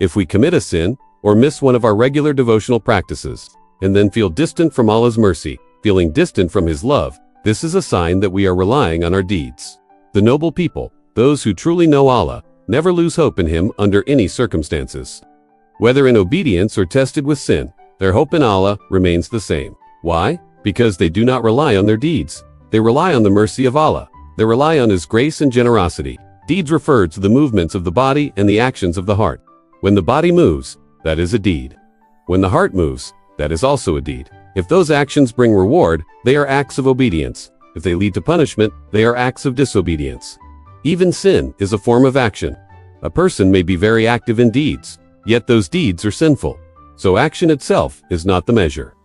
If we commit a sin, or miss one of our regular devotional practices, and then feel distant from Allah's mercy, feeling distant from His love, this is a sign that we are relying on our deeds. The noble people, those who truly know Allah, never lose hope in Him under any circumstances. Whether in obedience or tested with sin, their hope in Allah remains the same. Why? Because they do not rely on their deeds. They rely on the mercy of Allah. They rely on His grace and generosity. Deeds refer to the movements of the body and the actions of the heart. When the body moves, that is a deed. When the heart moves, that is also a deed. If those actions bring reward, they are acts of obedience. If they lead to punishment, they are acts of disobedience. Even sin is a form of action. A person may be very active in deeds, yet those deeds are sinful. So action itself is not the measure.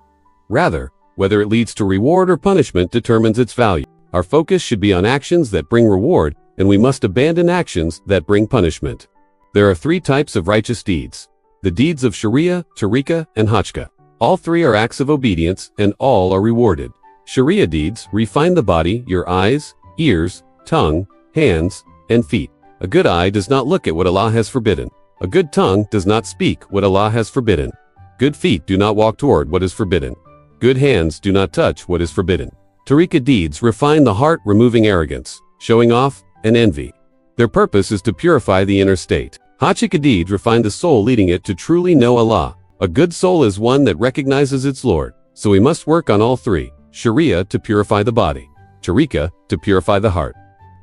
Rather, whether it leads to reward or punishment determines its value. Our focus should be on actions that bring reward, and we must abandon actions that bring punishment. There are three types of righteous deeds: the deeds of Sharia, Tariqah, and Hajjah. All three are acts of obedience, and all are rewarded. Sharia deeds refine the body, your eyes, ears, tongue, hands, and feet. A good eye does not look at what Allah has forbidden. A good tongue does not speak what Allah has forbidden. Good feet do not walk toward what is forbidden. Good hands do not touch what is forbidden. Tariqah deeds refine the heart, removing arrogance, showing off, and envy. Their purpose is to purify the inner state. Hajjah deeds refine the soul, leading it to truly know Allah. A good soul is one that recognizes its Lord, so we must work on all three: Sharia to purify the body, Tariqah to purify the heart,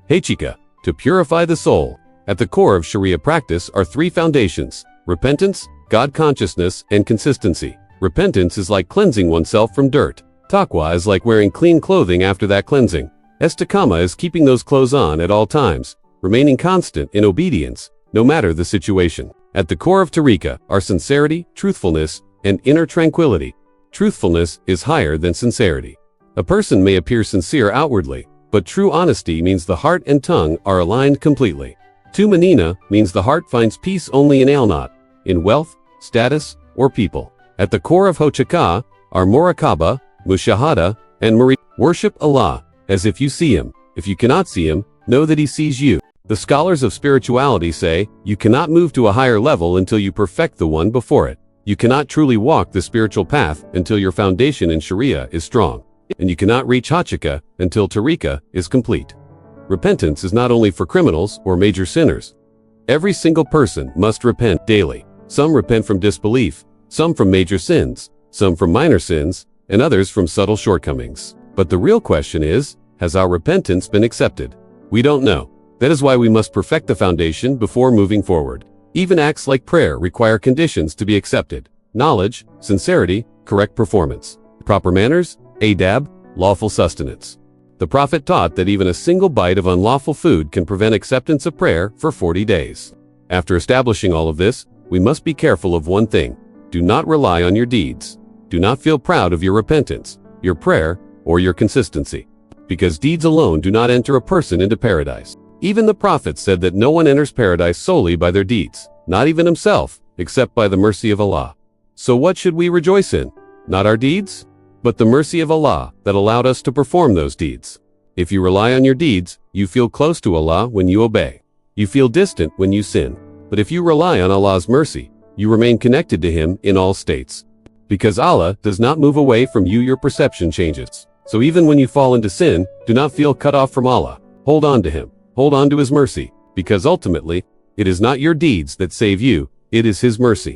Hajjah to purify the soul. At the core of Sharia practice are three foundations: repentance, God consciousness, and consistency. Repentance is like cleansing oneself from dirt. Taqwa is like wearing clean clothing after that cleansing. Istiqamah is keeping those clothes on at all times, remaining constant in obedience, no matter the situation. At the core of Tariqah are sincerity, truthfulness, and inner tranquility. Truthfulness is higher than sincerity. A person may appear sincere outwardly, but true honesty means the heart and tongue are aligned completely. Tumanina means the heart finds peace only in al, in wealth, status, or people. At the core of Hajjah are muraqabah, mushahada, and worship Allah as if you see Him. If you cannot see Him, know that He sees you. The scholars of spirituality say, you cannot move to a higher level until you perfect the one before it. You cannot truly walk the spiritual path until your foundation in Sharia is strong. And you cannot reach Hajjah until Tariqah is complete. Repentance is not only for criminals or major sinners. Every single person must repent daily. Some repent from disbelief, some from major sins, some from minor sins, and others from subtle shortcomings. But the real question is, has our repentance been accepted? We don't know. That is why we must perfect the foundation before moving forward. Even acts like prayer require conditions to be accepted: knowledge, sincerity, correct performance, proper manners, adab, lawful sustenance. The Prophet taught that even a single bite of unlawful food can prevent acceptance of prayer for 40 days. After establishing all of this, we must be careful of one thing: do not rely on your deeds. Do not feel proud of your repentance, your prayer, or your consistency. Because deeds alone do not enter a person into paradise. Even the Prophet said that no one enters paradise solely by their deeds, not even himself, except by the mercy of Allah. So what should we rejoice in? Not our deeds, but the mercy of Allah that allowed us to perform those deeds. If you rely on your deeds, you feel close to Allah when you obey. You feel distant when you sin. But if you rely on Allah's mercy, you remain connected to Him in all states. Because Allah does not move away from you, your perception changes. So even when you fall into sin, do not feel cut off from Allah. Hold on to Him. Hold on to His mercy, because ultimately, it is not your deeds that save you, it is His mercy.